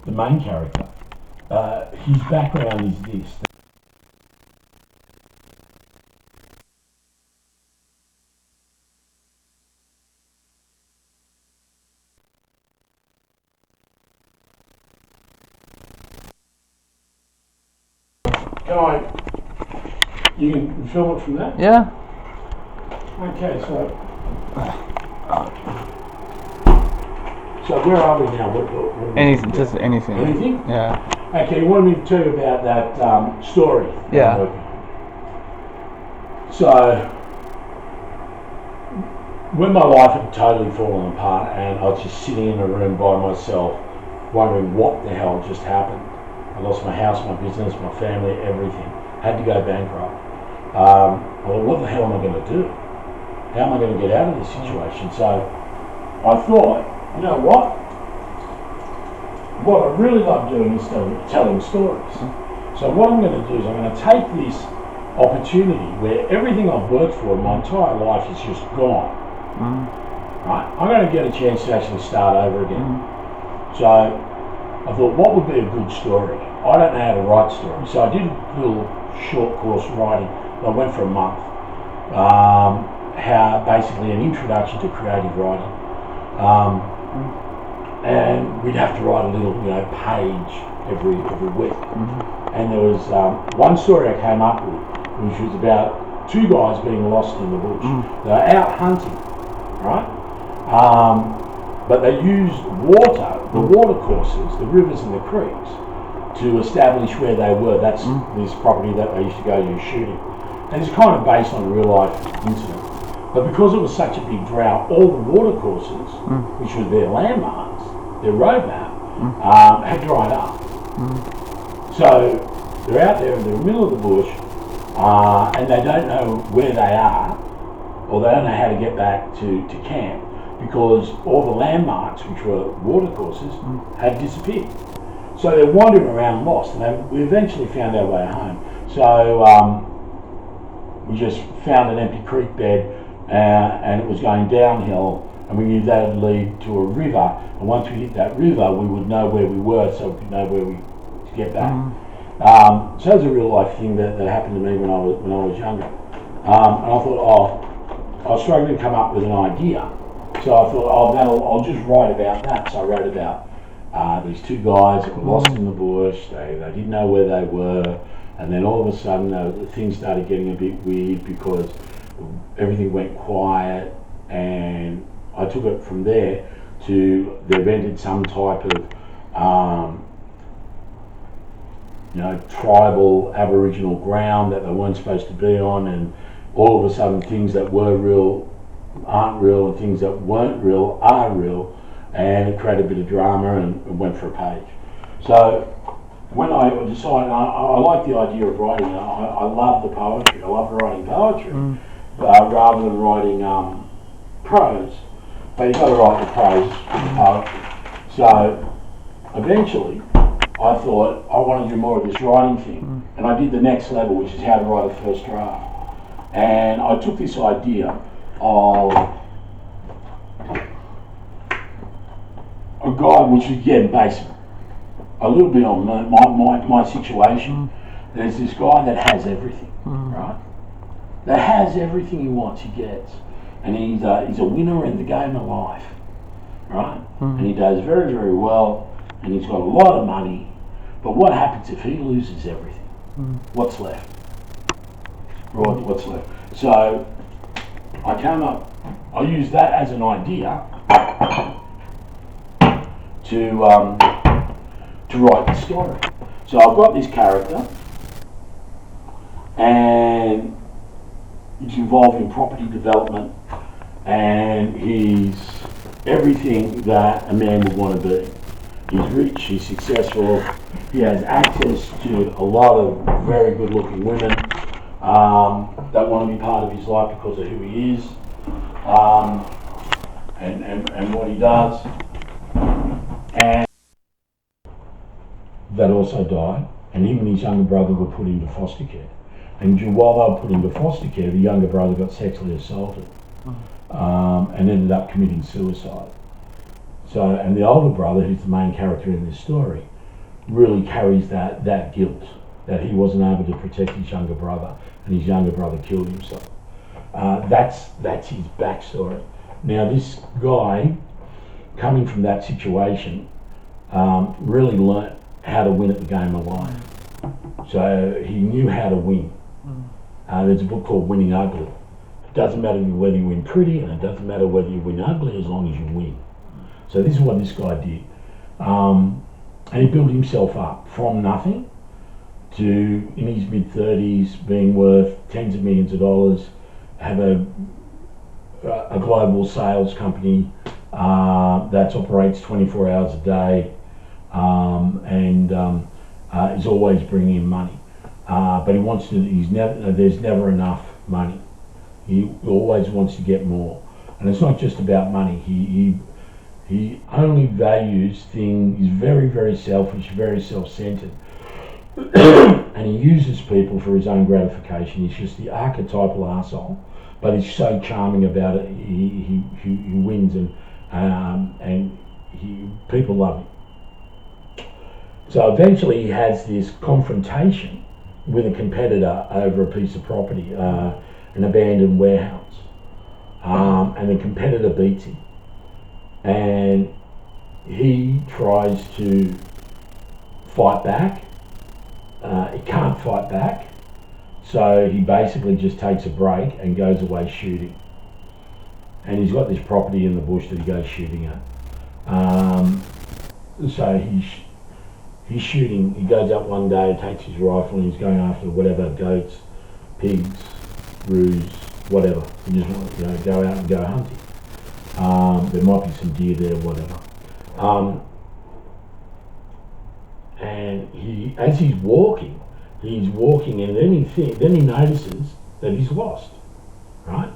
the main character, his background is this. You can film it from that? Yeah. Okay, so where are we now? What Anything, just anything. Anything? Yeah. Okay, you wanted me to tell you about that story. Yeah. So, when my life had totally fallen apart and I was just sitting in a room by myself wondering what the hell just happened. I lost my house, my business, my family, everything. Had to go bankrupt. Well, what the hell am I going to do? How am I going to get out of this situation? So I thought, you know what? What I really love doing is telling stories. So what I'm going to do is I'm going to take this opportunity where everything I've worked for my entire life is just gone. Right? I'm going to get a chance to actually start over again. So I thought, what would be a good story? I don't know how to write stories. So I did a little short course writing. I went for a month. How basically an introduction to creative writing. And we'd have to write a little, page every week. And there was one story I came up with, which was about two guys being lost in the bush. They were out hunting, right? But they used the water courses, the rivers and the creeks, to establish where they were. That's this property that they used to go to shooting. And it's kind of based on a real life incident. But because it was such a big drought, all the water courses, which were their landmarks, their roadmap, had dried up. So they're out there in the middle of the bush, and they don't know where they are, or they don't know how to get back to camp, because all the landmarks, which were water courses, had disappeared. So they're wandering around lost, and we eventually found our way home. So we just found an empty creek bed, and it was going downhill, and we knew that would lead to a river, and once we hit that river we would know where we were, so we could know where to get back. So it was a real life thing that happened to me when I was younger. And I thought, I was struggling to come up with an idea, so I thought, I'll just write about that. So I wrote about these two guys that were lost in the bush. They didn't know where they were, and then all of a sudden things started getting a bit weird because everything went quiet, and I took it from there to they've entered some type of tribal Aboriginal ground that they weren't supposed to be on, and all of a sudden things that were real aren't real, and things that weren't real are real, and it created a bit of drama and went for a page. So when I decided, I like the idea of writing. I love the poetry. I love writing poetry, rather than writing prose. But you've got to write the prose with the poetry. So eventually, I thought I want to do more of this writing thing, and I did the next level, which is how to write a first draft. And I took this idea of a guy, which is again based a little bit on my situation. There's this guy that has everything, right? That has everything he wants, he gets, and he's a winner in the game of life, right? And he does very, very well, and he's got a lot of money. But what happens if he loses everything? What's left? Right, what's left? So I used that as an idea to write the story. So I've got this character, and he's involved in property development, and he's everything that a man would want to be. He's rich, he's successful, he has access to a lot of very good looking women that want to be part of his life because of who he is and what he does. And that also died, and him and his younger brother were put into foster care. And while they were put into foster care, the younger brother got sexually assaulted and ended up committing suicide. So, and the older brother, who's the main character in this story, really carries that guilt that he wasn't able to protect his younger brother, and his younger brother killed himself. That's his backstory. Now, this guy, coming from that situation, really learnt how to win at the game of life. So he knew how to win. There's a book called Winning Ugly. It doesn't matter whether you win pretty, and it doesn't matter whether you win ugly, as long as you win. So this is what this guy did. And he built himself up from nothing to, in his mid-30s, being worth tens of millions of dollars, have a global sales company that operates 24 hours a day, and is always bringing in money. But he wants to. There's never enough money. He always wants to get more, and it's not just about money. He only values things. He's very, very selfish, very self-centered, and he uses people for his own gratification. He's just the archetypal arsehole, but he's so charming about it. He wins, and people love him. So eventually he has this confrontation with a competitor over a piece of property, an abandoned warehouse, and the competitor beats him, and he tries to fight back. He can't fight back, so he basically just takes a break and goes away shooting. And he's got this property in the bush that he goes shooting at. So he's shooting. He goes up one day, takes his rifle, and he's going after whatever, goats, pigs, roos, whatever. He just wants to go out and go hunting. There might be some deer there, whatever. And as he's walking, and then he notices that he's lost, right?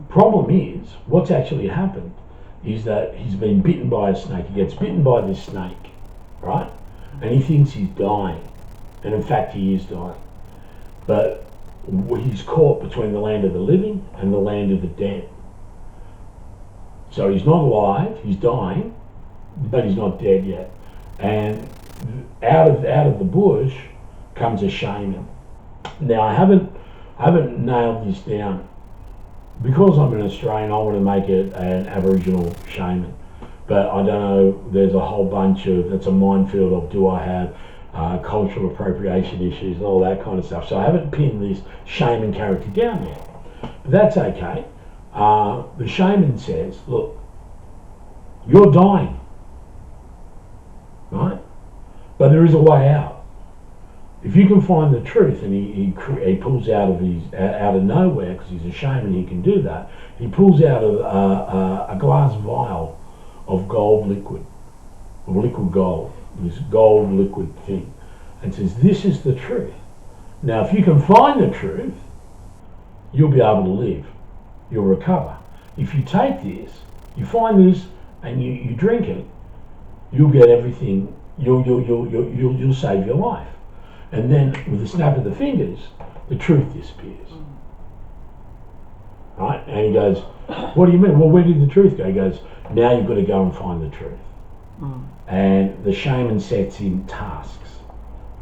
Problem is, what's actually happened is that he's been bitten by a snake. He gets bitten by this snake, right? And he thinks he's dying, and in fact he is dying. But he's caught between the land of the living and the land of the dead. So he's not alive, he's dying, but he's not dead yet. And out of the bush comes a shaman. Now I haven't nailed this down. Because I'm an Australian, I want to make it an Aboriginal shaman. But I don't know, there's a whole bunch of, that's a minefield of, do I have cultural appropriation issues and all that kind of stuff. So I haven't pinned this shaman character down yet. But that's okay. The shaman says, look, you're dying, right? But there is a way out. If you can find the truth, and he pulls out of nowhere, because he's a shaman, he can do that. He pulls out a glass vial of gold liquid, of liquid gold, this gold liquid thing, and says, "This is the truth. Now, if you can find the truth, you'll be able to live. You'll recover. If you take this, you find this, and you drink it, you'll get everything. You'll save your life." And then, with a snap of the fingers, the truth disappears. Right? And he goes, "What do you mean? Well, where did the truth go?" He goes, "Now you've got to go and find the truth." And the shaman sets him tasks,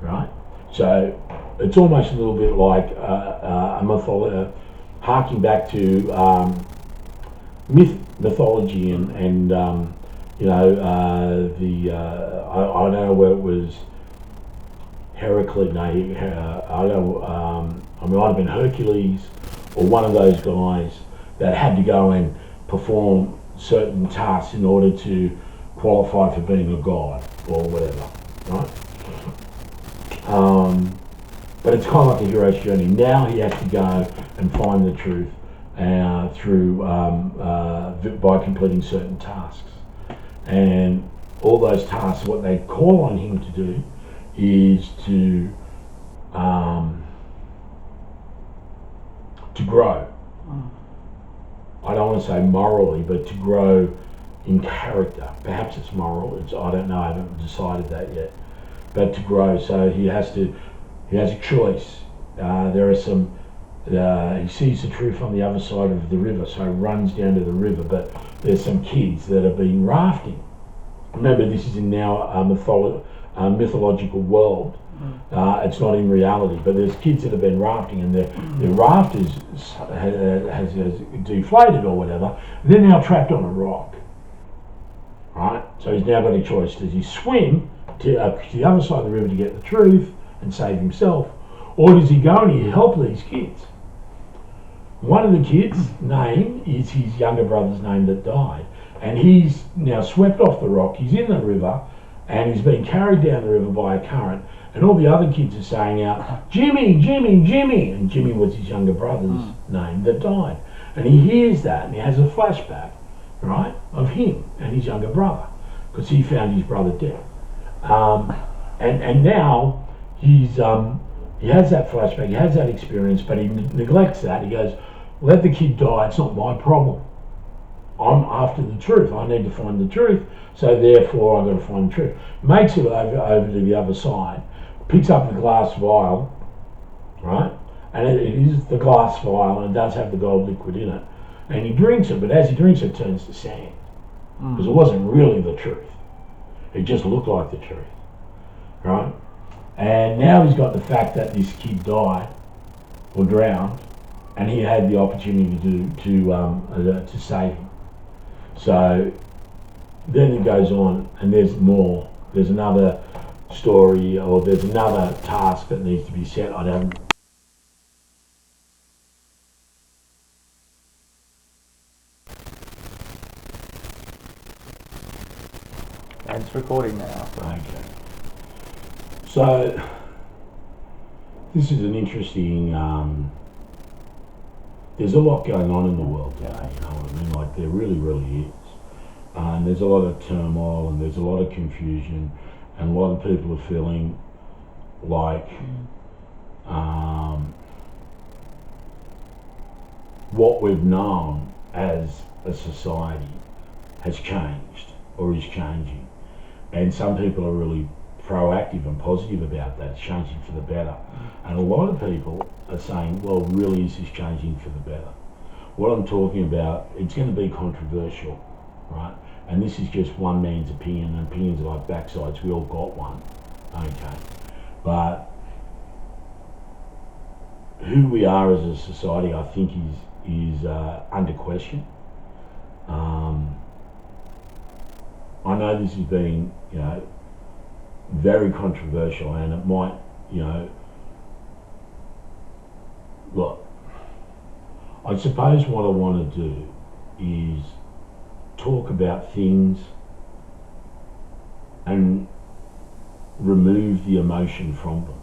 right? So it's almost a little bit like a mythology, harking back to mythology and I don't know where it was. Heracles, I might have been Hercules, or one of those guys that had to go and perform certain tasks in order to qualify for being a god or whatever, right? But it's kind of like a hero's journey. Now he has to go and find the truth by completing certain tasks, and all those tasks, what they call on him to do is to grow. I don't want to say morally, but to grow in character. Perhaps it's moral. I don't know. I haven't decided that yet. But to grow, so he has a choice. There are some. He sees the truth on the other side of the river, so he runs down to the river. But there's some kids that have been rafting Remember, this is in now a mythological world. It's not in reality, but there's kids that have been rafting and their raft has deflated or whatever. And they're now trapped on a rock, right? So he's now got a choice. Does he swim to the other side of the river to get the truth and save himself, or does he go and he help these kids? One of the kids' name is his younger brother's name that died, and he's now swept off the rock. He's in the river, and he's being carried down the river by a current, and all the other kids are saying out, "Jimmy, Jimmy, Jimmy," and Jimmy was his younger brother's name that died. And he hears that, and he has a flashback, right, of him and his younger brother, because he found his brother dead. And now he has that flashback, he has that experience, but he neglects that. He goes, "Let the kid die, it's not my problem. I'm after the truth. I need to find the truth, so therefore I've got to find the truth." Makes it over to the other side, picks up the glass vial, right? And it is the glass vial, and it does have the gold liquid in it. And he drinks it, but as he drinks it, turns to sand. Because it wasn't really the truth. It just looked like the truth, right? And now he's got the fact that this kid died or drowned, and he had the opportunity to save him. So then it goes on, and there's more. There's another story, or there's another task that needs to be set. I don't. And it's recording now. Okay. So this is an interesting. There's a lot going on in the world today. You know what I mean? Like there really, really is. And there's a lot of turmoil, and there's a lot of confusion, and a lot of people are feeling like what we've known as a society has changed or is changing. And some people are really proactive and positive about that. It's changing for the better. And a lot of people are saying, well, really, is this changing for the better? What I'm talking about, it's going to be controversial, right? And this is just one man's opinion, and opinions are like backsides. We all got one, okay? But who we are as a society, I think, is under question. I know this has been, very controversial, and it might, look, I suppose what I want to do is talk about things and remove the emotion from them,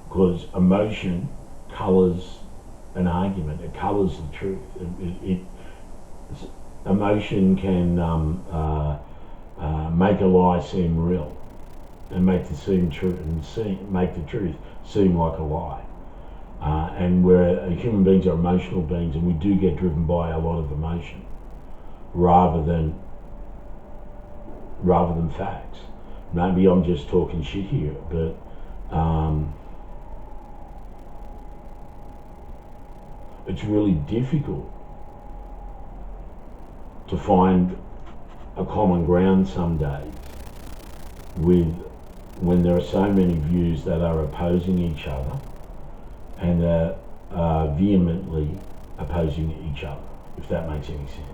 because emotion colours an argument, it colours the truth. Emotion can make a lie seem real, and make the truth seem like a lie. And we're human beings are emotional beings, and we do get driven by a lot of emotion rather than facts. Maybe I'm just talking shit here, but it's really difficult to find a common ground some days when there are so many views that are opposing each other and are vehemently opposing each other, if that makes any sense.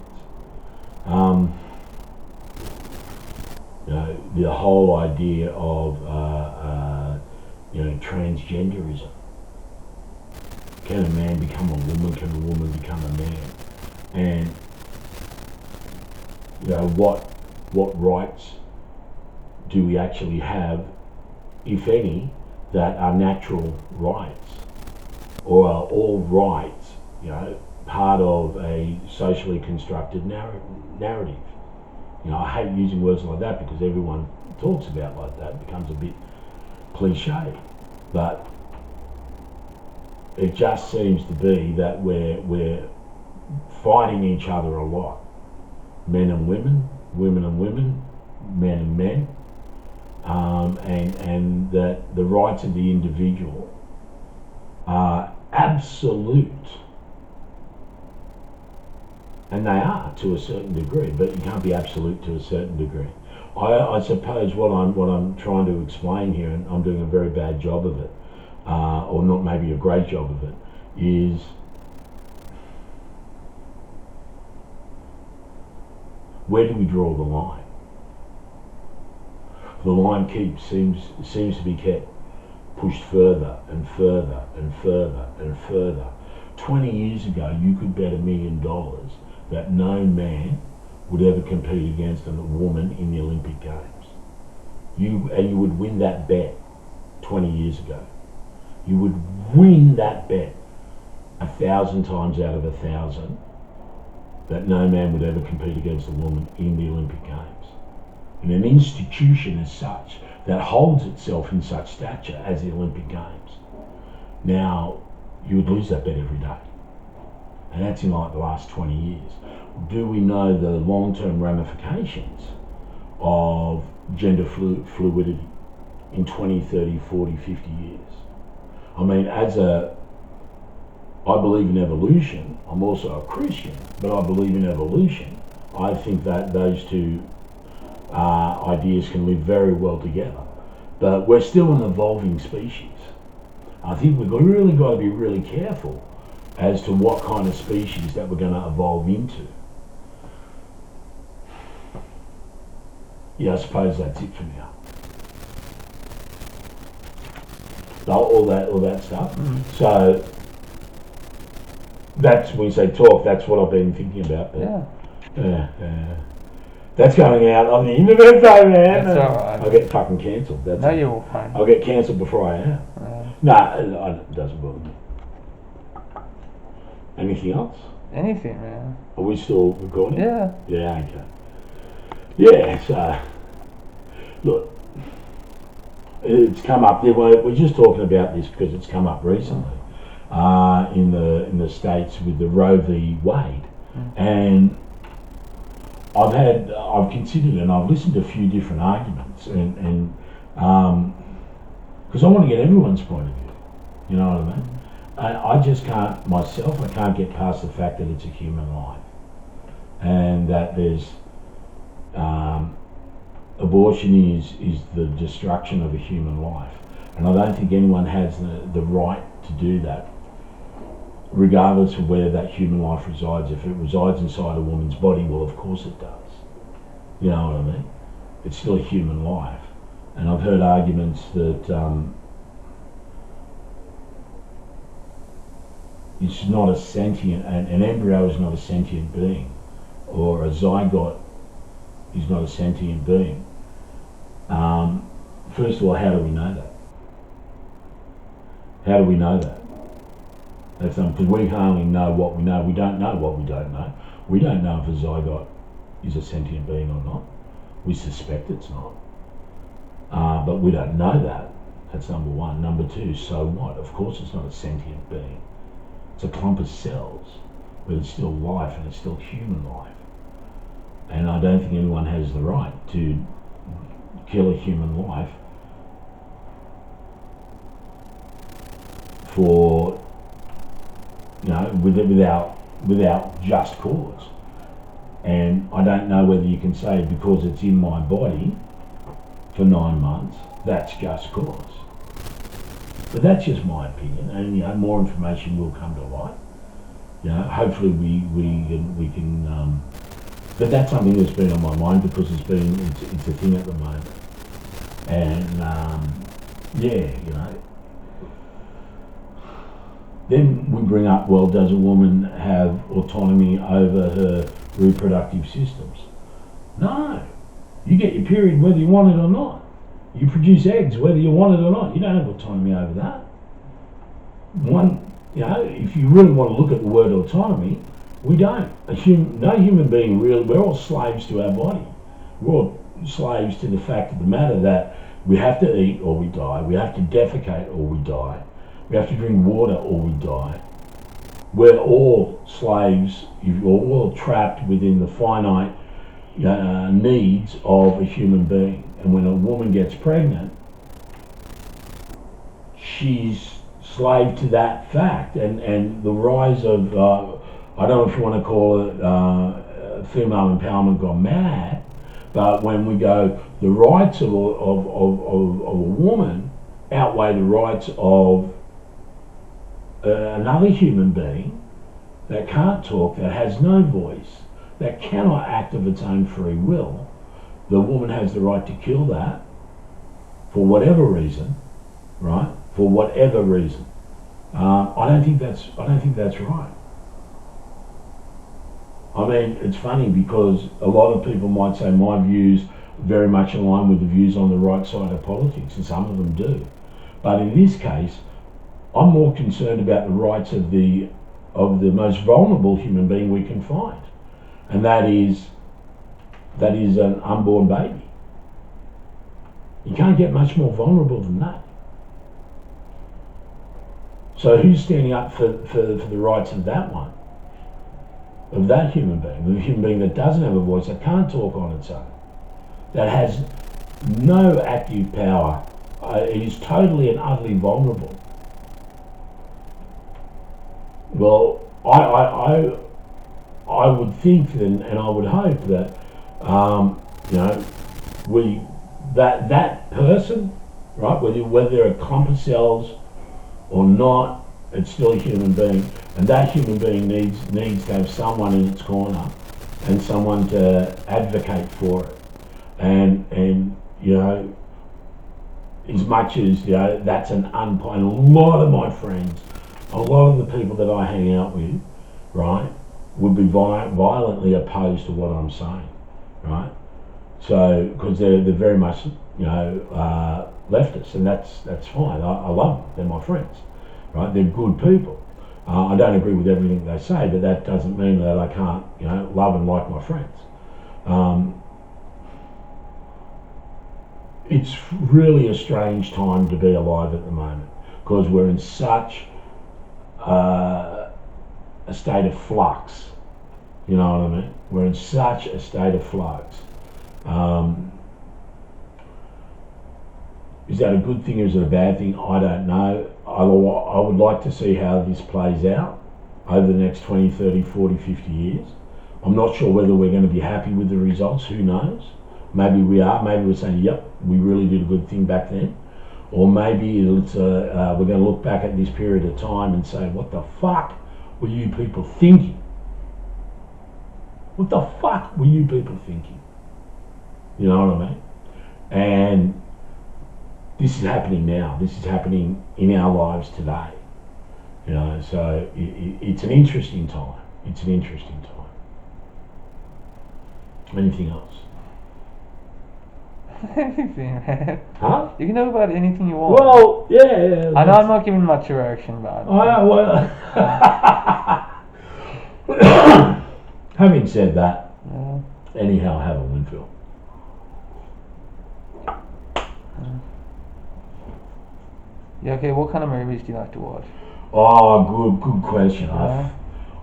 The whole idea of transgenderism. Can a man become a woman? Can a woman become a man? And what rights do we actually have, if any, that are natural rights, or are all rights, part of a socially constructed narrative? I hate using words like that because everyone talks about like that. It becomes a bit cliche, but it just seems to be that we're fighting each other a lot. Men and women, women and women, men and men, and that the rights of the individual are absolute, and they are to a certain degree, but you can't be absolute to a certain degree. I suppose what I'm trying to explain here, and I'm doing a very bad job of it, or not maybe a great job of it, is where do we draw the line? The line seems to be kept pushed further and further and further and further. 20 years ago, you could bet $1 million that no man would ever compete against a woman in the Olympic Games. You would win that bet 20 years ago. You would win that bet 1,000 times out of 1,000 that no man would ever compete against a woman in the Olympic Games. In an institution as such that holds itself in such stature as the Olympic Games. Now, you would lose that bet every day. And that's in like the last 20 years. Do we know the long-term ramifications of gender fluidity in 20, 30, 40, 50 years? I mean, I believe in evolution. I'm also a Christian, but I believe in evolution. I think that those two ideas can live very well together. But we're still an evolving species. I think we've really got to be really careful as to what kind of species that we're going to evolve into. Yeah, I suppose that's it for now. All that stuff. So that's when you say talk. That's what I've been thinking about. Yeah. That's going out on the internet, though, man. That's alright. I'll get fucking cancelled. No, you will, fine. I'll get cancelled before I am. It doesn't bother me. Anything else? Anything, man. Are we still recording? Yeah. Yeah, okay. Yeah, so, look, it's come up, we're just talking about this because it's come up recently in the States with the Roe v. Wade. And I've considered and I've listened to a few different arguments and because I want to get everyone's point of view, you know what I mean? I just can't, myself, I can't get past the fact that it's a human life and that there's abortion is the destruction of a human life, and I don't think anyone has the right to do that, regardless of where that human life resides. If it resides inside a woman's body, well, of course it does. You know what I mean? It's still a human life, and I've heard arguments that it's not a sentient, an embryo is not a sentient being, or a zygote is not a sentient being. First of all, how do we know that? How do we know that? That's because we can only know what we know. We don't know what we don't know. We don't know if a zygote is a sentient being or not. We suspect it's not. But we don't know that. That's number one. Number two, so what? Of course it's not a sentient being. It's a clump of cells, but it's still life and it's still human life. And I don't think anyone has the right to kill a human life for, you know, without just cause. And I don't know whether you can say because it's in my body for 9 months, that's just cause. But that's just my opinion, and you know, more information will come to light. You know, hopefully we can. But that's something that's been on my mind because it's a thing at the moment, and yeah, you know. Then we bring up, well, does a woman have autonomy over her reproductive systems? No. You get your period whether you want it or not. You produce eggs whether you want it or not. You don't have autonomy over that. You know, if you really want to look at the word autonomy, we don't. No human being really, we're all slaves to our body. We're all slaves to the fact of the matter that we have to eat or we die. We have to defecate or we die. We have to drink water or we die. We're all slaves. You're all trapped within the finite needs of a human being. And when a woman gets pregnant, she's slave to that fact. And the rise of, I don't know if you want to call it female empowerment gone mad, but when we go, the rights of a woman outweigh the rights of another human being that can't talk, that has no voice, that cannot act of its own free will. The woman has the right to kill that for whatever reason, right? For whatever reason. I don't think that's right. I mean, it's funny because a lot of people might say my views very much align with the views on the right side of politics, and some of them do. But in this case, I'm more concerned about the rights of the most vulnerable human being we can find, and that is an unborn baby. You can't get much more vulnerable than that. So who's standing up for the rights of that one? Of that human being, the human being that doesn't have a voice, that can't talk on its own, that has no active power, is totally and utterly vulnerable. Well, I would think and I would hope that that person, right, whether they're a clump of cells or not, it's still a human being, and that human being needs to have someone in its corner and someone to advocate for it. And as much as that's an unpopular. A lot of my friends, a lot of the people that I hang out with, right, would be violently opposed to what I'm saying, right? So because they're very much leftists, and that's fine. I love them. They're my friends, right? They're good people. I don't agree with everything they say, but that doesn't mean that I can't love and like my friends. It's really a strange time to be alive at the moment because we're in such a state of flux. You know what I mean? We're in such a state of flux. Is that a good thing or is it a bad thing? I don't know. I would like to see how this plays out over the next 20, 30, 40, 50 years. I'm not sure whether we're going to be happy with the results. Who knows? Maybe we are. Maybe we're saying, yep, we really did a good thing back then. Or maybe we're going to look back at this period of time and say, what the fuck were you people thinking? What the fuck were you people thinking? You know what I mean? And this is happening now. This is happening in our lives today. So it's an interesting time. It's an interesting time. Anything else? Anything, man. Huh? You can talk about anything you want. Well, yeah. I know I'm not giving much direction, but... Having said that, Yeah. anyhow, have a Winfield. Yeah, okay, what kind of movies do you like to watch? Oh, good question. Yeah.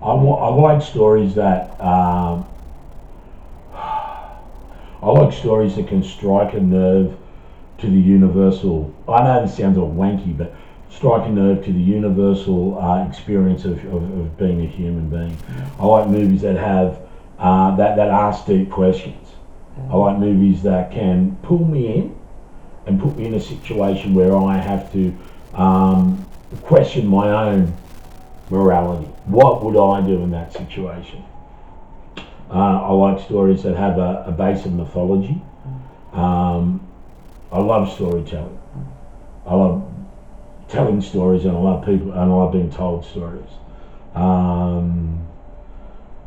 I like stories that can strike a nerve to the universal. I know this sounds all wanky, but strike a nerve to the universal experience of being a human being. I like movies that have that ask deep questions. I like movies that can pull me in and put me in a situation where I have to question my own morality. What would I do in that situation? I like stories that have a base of mythology. I love storytelling. I love telling stories, and I love people, and I love being told stories.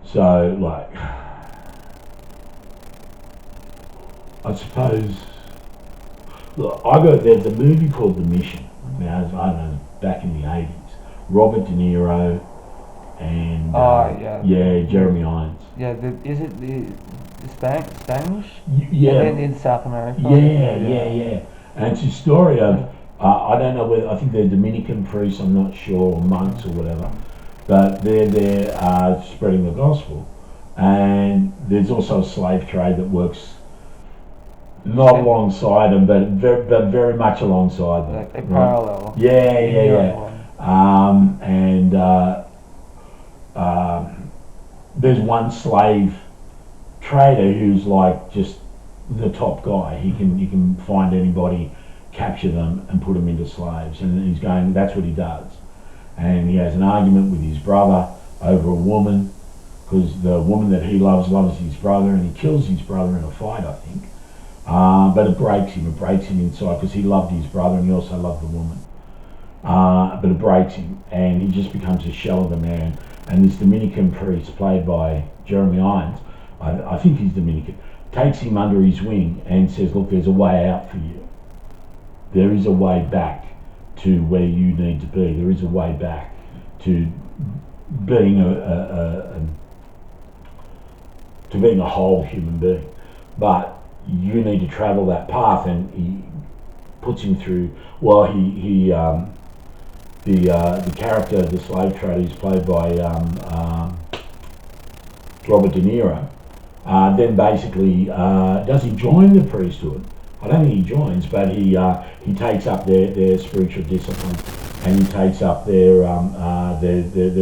So, like, I suppose. Look, there's a movie called The Mission. Now, I don't know, back in the 80s. Robert De Niro and Jeremy Irons. Yeah, is it the Spanish? Yeah. In South America? Yeah. And it's a story of, I don't know whether, I think they're Dominican priests, I'm not sure, or monks or whatever, but they're there spreading the gospel. And there's also a slave trade that works not alongside them, but very much alongside them. Like a parallel. Yeah. There's one slave trader who's like just the top guy. He can find anybody, capture them, and put them into slaves. And he's going. That's what he does. And he has an argument with his brother over a woman, because the woman that he loves his brother, and he kills his brother in a fight, I think. But it breaks him. It breaks him inside, because he loved his brother and he also loved the woman. But it breaks him, and he just becomes a shell of a man. And this Dominican priest, played by Jeremy Irons, I think he's Dominican, takes him under his wing and says, look, there's a way out for you. There is a way back to where you need to be. There is a way back to being a whole human being. But you need to travel that path, and he puts him through. Well, the character, the slave trader, is played by Robert De Niro. Then basically, does he join the priesthood? I don't think he joins, but he takes up their spiritual discipline, and he takes up their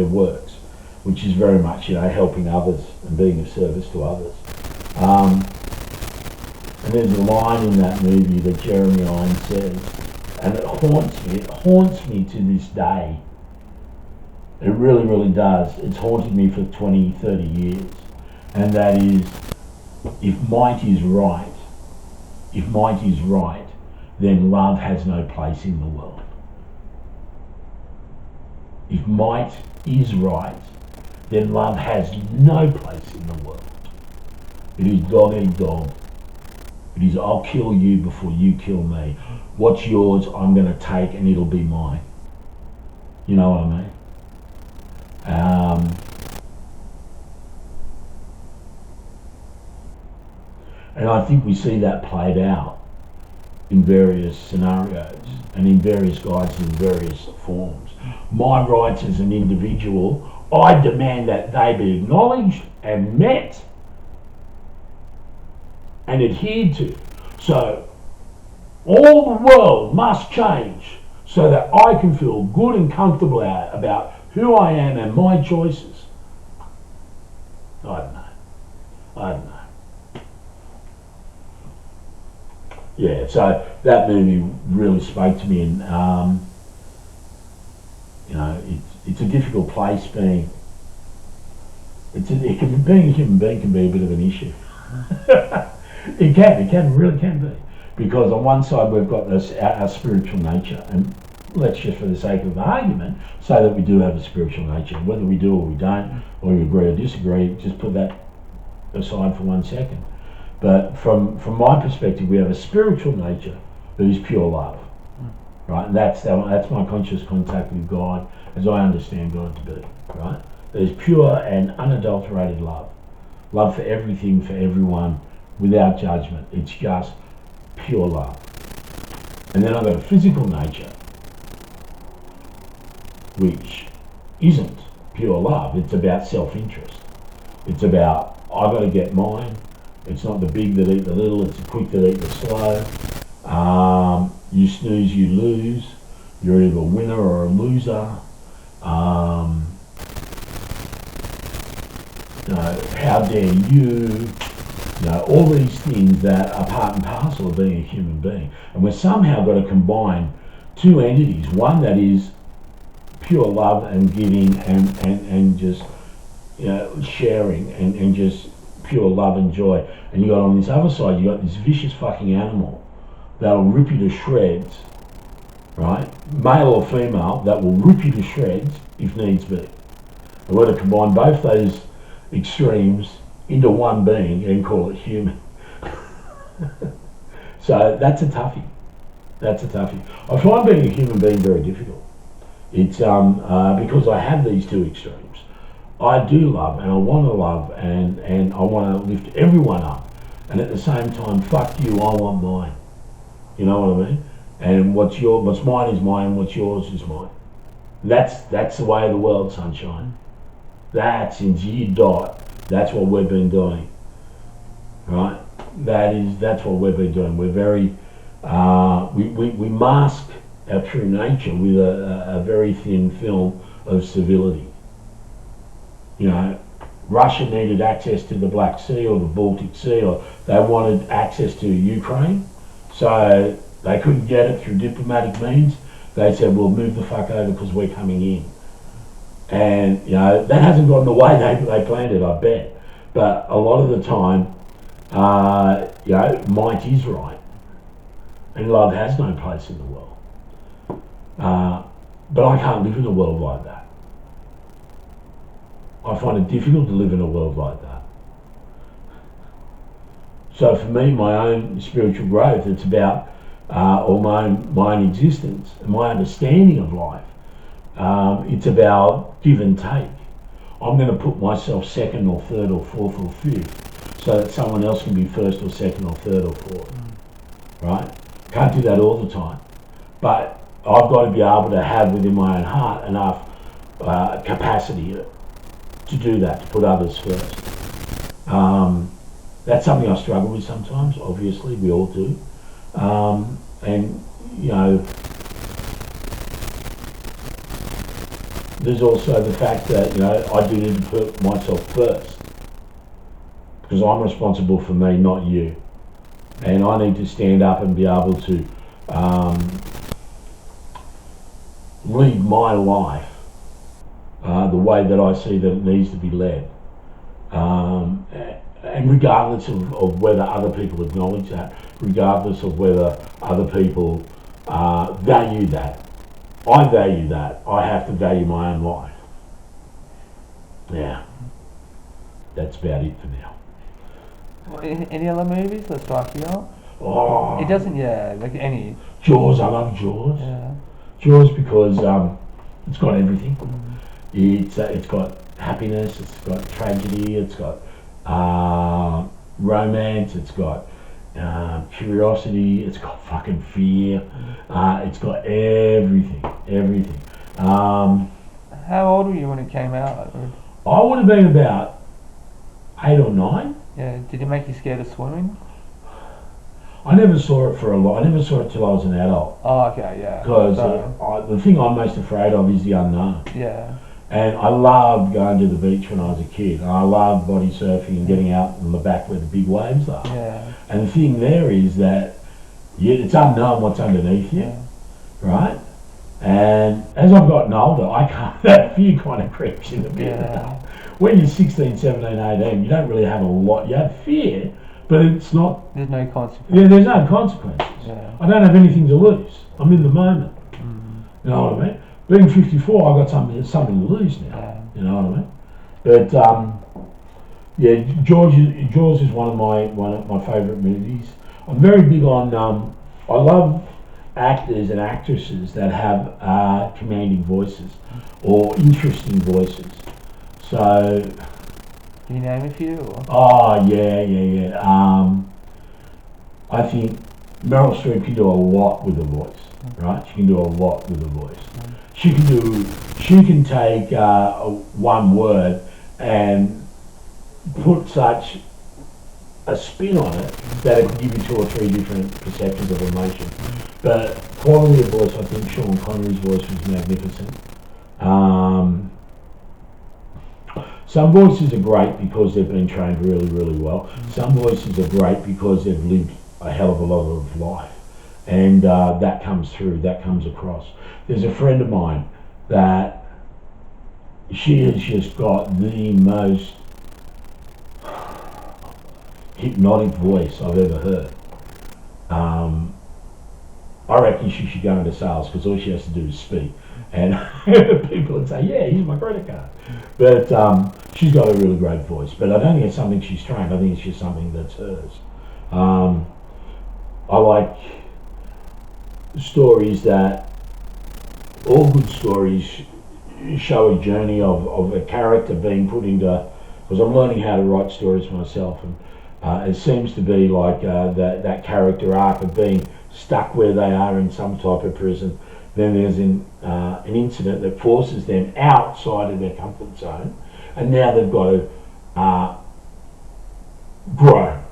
works, which is very much, helping others and being of service to others. And there's a line in that movie that Jeremy Irons says, and it haunts me to this day. It really, really does. It's haunted me for 20, 30 years. And that is, if might is right, then love has no place in the world. If might is right, then love has no place in the world. It is dog eat dog. It is I'll kill you before you kill me. What's yours, I'm going to take, and it'll be mine. You know what I mean? And I think we see that played out in various scenarios and in various guides in various forms. My rights as an individual, I demand that they be acknowledged and met and adhered to. So all the world must change so that I can feel good and comfortable about who I am and my choices. I don't know. Yeah, so that movie really spoke to me, and it's a difficult place being. Being a human being can be a bit of an issue. It really can be, because on one side we've got this our spiritual nature, and let's just, for the sake of the argument, say that we do have a spiritual nature. Whether we do or we don't, or we agree or disagree, just put that aside for 1 second. But from my perspective, we have a spiritual nature that is pure love, right? And that's my conscious contact with God, as I understand God to be, right? There's pure and unadulterated love for everything, for everyone, without judgment. It's just pure love. And then I've got a physical nature, which isn't pure love. It's about self-interest. It's about, I've got to get mine. It's not the big that eat the little, it's the quick that eat the slow. You snooze, you lose. You're either a winner or a loser. How dare you? All these things that are part and parcel of being a human being. And we've somehow got to combine two entities. One that is pure love and giving and just sharing and just pure love and joy. And you got on this other side, you got this vicious fucking animal that'll rip you to shreds, right? Male or female, that will rip you to shreds if needs be. And we're to combine both those extremes into one being and call it human. So that's a toughie. I find being a human being very difficult. It's because I have these two extremes. I do love, and I want to love, and I want to lift everyone up, and at the same time, fuck you, I want mine. You know what I mean? And what's mine is mine, what's yours is mine. That's the way of the world, sunshine. That's since you died. That's what we've been doing, right? That's what we've been doing. We're very we mask our true nature with a very thin film of civility. Russia needed access to the Black Sea or the Baltic Sea, or they wanted access to Ukraine, so they couldn't get it through diplomatic means. They said, "Well, move the fuck over because we're coming in." And that hasn't gone the way they planned it, I bet. But a lot of the time, might is right, and love has no place in the world. But I can't live in a world like that. I find it difficult to live in a world like that. So for me, my own spiritual growth, it's about, or my own existence, and my understanding of life. It's about give and take. I'm going to put myself second or third or fourth or fifth so that someone else can be first or second or third or fourth. Right? Can't do that all the time. But I've got to be able to have within my own heart enough capacity to do that, to put others first. That's something I struggle with sometimes, obviously, we all do. And there's also the fact that, I do need to put myself first. Because I'm responsible for me, not you. And I need to stand up and be able to lead my life the way that I see that it needs to be led. And regardless of whether other people acknowledge that, regardless of whether other people value that, I value that. I have to value my own life. Yeah. That's about it for now. Well, any other movies that strike you out? Oh. It doesn't, like any. Jaws, I love Jaws. Yeah. Jaws because it's got everything. It's got happiness, it's got tragedy, it's got romance, it's got curiosity, it's got fucking fear, it's got everything. How old were you when it came out? I would have been about 8 or 9. Yeah, did it make you scared of swimming? I never saw it for a lot. I never saw it till I was an adult. Oh, okay, yeah. Because the thing I'm most afraid of is the unknown. Yeah. And I loved going to the beach when I was a kid. And I loved body surfing and getting out on the back where the big waves are. Yeah. And the thing there is that it's unknown what's underneath you, right? And as I've gotten older, that fear kind of creeps in a bit. Yeah. When you're 16, 17, 18, you don't really have a lot. You have fear, but it's not... There's no consequences. Yeah, there's no consequences. Yeah. I don't have anything to lose. I'm in the moment. You know what I mean? Being 54, I've got something to lose now. Yeah. You know what I mean? But Jaws is one of my favourite movies. I'm very big on. I love actors and actresses that have commanding voices or interesting voices. So. Can you name a few? Or? Oh yeah. I think Meryl Streep can do a lot with a voice. Right? She can do a lot with a voice. She can take one word and put such a spin on it that it can give you 2 or 3 different perceptions of emotion. But quality of voice, I think Sean Connery's voice was magnificent. Some voices are great because they've been trained really, really well. Some voices are great because they've lived a hell of a lot of life. And that comes through, that comes across. There's a friend of mine that she has just got the most hypnotic voice I've ever heard. I reckon she should go into sales because all she has to do is speak. And people would say, yeah, here's my credit card. But she's got a really great voice. But I don't think it's something she's trained. I think it's just something that's hers. I like stories that, all good stories show a journey of a character being put into, because I'm learning how to write stories myself, and it seems to be like that character arc of being stuck where they are in some type of prison. Then there's an incident that forces them outside of their comfort zone, and now they've got to grow.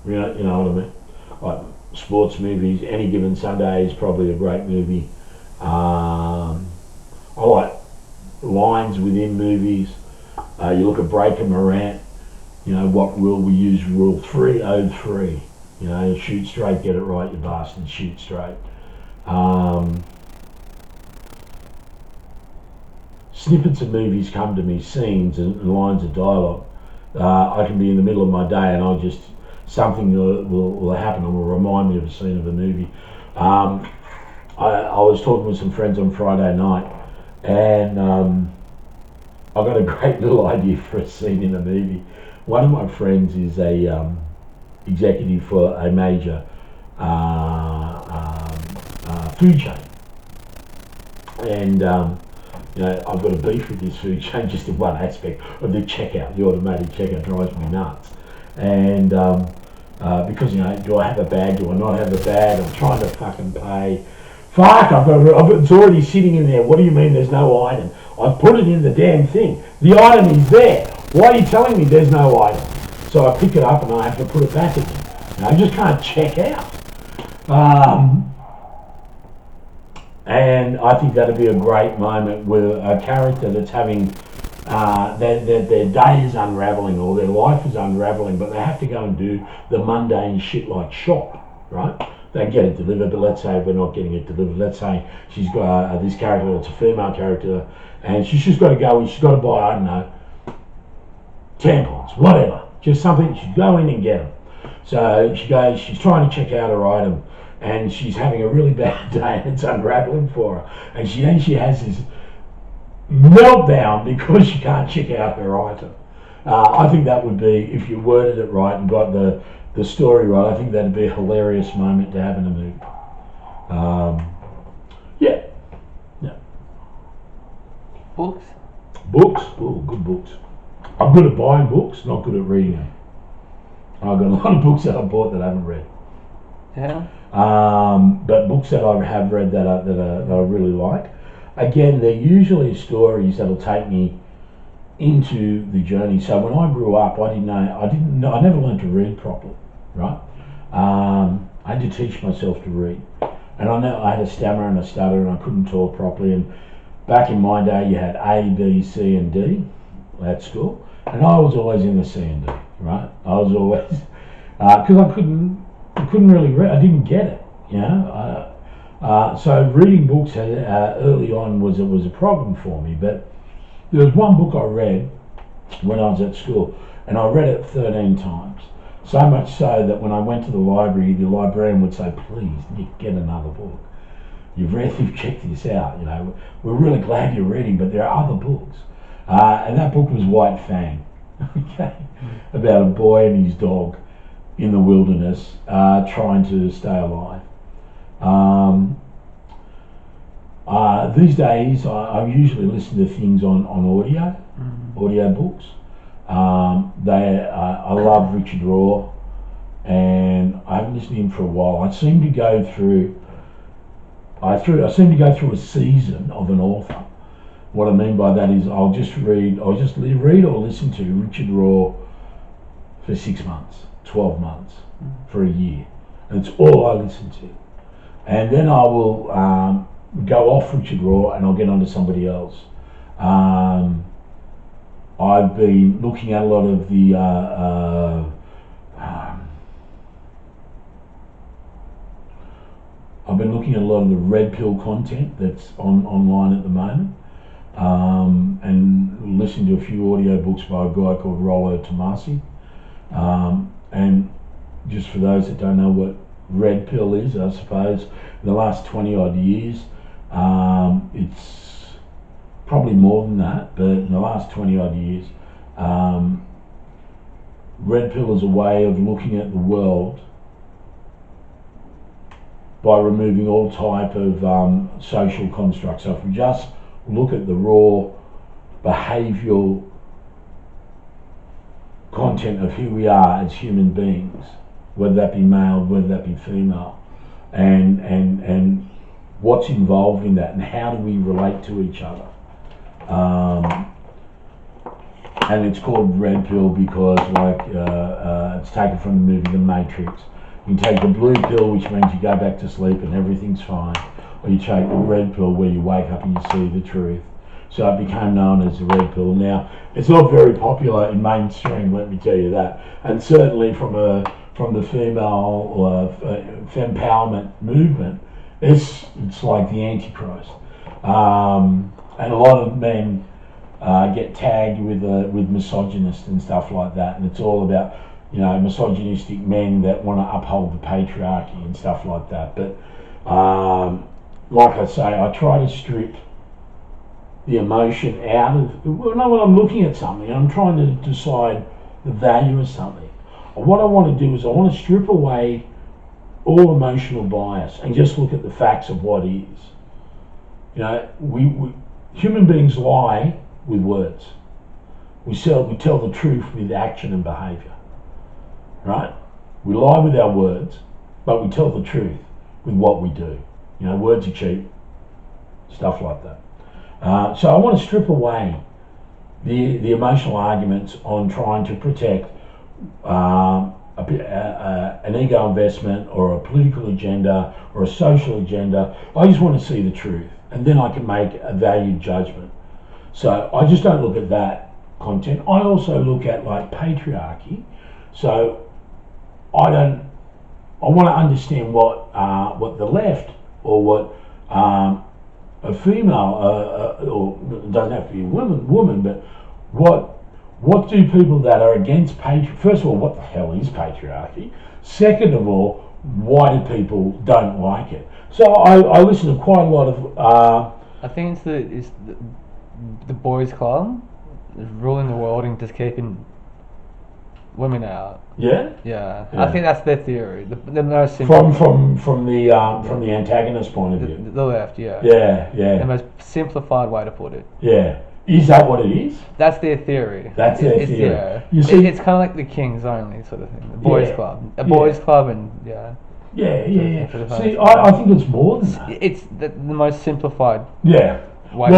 You know what I mean? Like sports movies, Any Given Sunday is probably a great movie. I like lines within movies. You look at Breaker Morant, what rule we use, rule 303. Shoot straight, get it right, you bastard, shoot straight. Snippets of movies come to me, scenes and lines of dialogue. I can be in the middle of my day and something will happen and will remind me of a scene of a movie. I was talking with some friends on Friday night, and I got a great little idea for a scene in a movie. One of my friends is a executive for a major food chain, and I've got a beef with this food chain just in one aspect of the checkout. The automated checkout drives me nuts, and because do I have a bag? Do I not have a bag? I'm trying to fucking pay. Fuck! It's already sitting in there. What do you mean there's no item? I've put it in the damn thing. The item is there. Why are you telling me there's no item? So I pick it up and I have to put it back again. I just can't check out. And I think that'd be a great moment with a character that's having their day is unraveling or their life is unraveling, but they have to go and do the mundane shit like shop, right? They get it delivered, but let's say we're not getting it delivered. Let's say she's got this character, it's a female character, and she's just got to go and she's got to buy, I don't know, tampons, whatever. Just something, she'd go in and get them. So she goes, she's trying to check out her item, and she's having a really bad day, and it's unraveling for her. And she has this meltdown because she can't check out her item. I think that would be, if you worded it right and got the story right, I think that'd be a hilarious moment to have in a movie. Yeah. Books? Books? Oh, good books. I'm good at buying books, not good at reading them. I've got a lot of books that I bought that I haven't read. Yeah. But books that I have read that I really like. Again, they're usually stories that'll take me into the journey. So when I grew up, I never learned to read properly, right? I had to teach myself to read, and I know I had a stammer and a stutter, and I couldn't talk properly. And back in my day, you had A, B, C, and D at school, and I was always in the C and D, right? I was always because I couldn't really read. I didn't get it, so reading books early on was a problem for me. But there was one book I read when I was at school, and I read it 13 times. So much so that when I went to the library, the librarian would say, "Please, Nick, get another book. You've checked this out. We're really glad you're reading, but there are other books." And that book was White Fang, okay, about a boy and his dog in the wilderness trying to stay alive. These days, I usually listen to things on audio books. I love Richard Rohr, and I haven't listened to him for a while. I seem to go through a season of an author. What I mean by that is I'll just read or listen to Richard Rohr for 6 months, 12 months, for a year. And it's all I listen to. And then I will go off Richard Rohr and I'll get onto somebody else. I've been looking at a lot of the red pill content that's online at the moment, and listening to a few audiobooks by a guy called Rollo Tomasi. And just for those that don't know what red pill is, I suppose in the last 20 odd years, it's probably more than that, but in the last 20 odd years, red pill is a way of looking at the world by removing all type of social constructs. So if we just look at the raw behavioural content of who we are as human beings, whether that be male, whether that be female, and what's involved in that, and how do we relate to each other. And it's called red pill because it's taken from the movie The Matrix. You can take the blue pill, which means you go back to sleep and everything's fine, or you take the red pill where you wake up and you see the truth So it became known as the red pill. Now, it's not very popular in mainstream, let me tell you that. And certainly from the female fempowerment movement, it's like the Antichrist. And a lot of men get tagged with misogynist and stuff like that, and it's all about misogynistic men that want to uphold the patriarchy and stuff like that. But like I say, I try to strip the emotion out of when I'm looking at something. I'm trying to decide the value of something. What I want to do is I want to strip away all emotional bias and just look at the facts of what is. We human beings lie with words. We tell the truth with action and behaviour. Right? We lie with our words, but we tell the truth with what we do. Words are cheap, stuff like that. So I want to strip away the emotional arguments on trying to protect an ego investment or a political agenda or a social agenda. I just want to see the truth, and then I can make a valued judgment. So I just don't look at that content. I also look at like patriarchy. So I want to understand what the left or what a female or it doesn't have to be a woman, but what do people that are against patriarchy? First of all, what the hell is patriarchy? Second of all, why do people don't like it? So I listen to quite a lot of. I think it's the boys' club is ruling the world and just keeping women out. Yeah. Yeah. I think that's their theory. The most simple from the antagonist point of view. The left, yeah. Yeah. The most simplified way to put it. Yeah. Is that what it is? That's their theory. That's their theory. Yeah. You see, it's kind of like the Kings only sort of thing. The boys' club. A boys' club and Yeah. See, I think it's more than that. It's the most simplified. Yeah. Way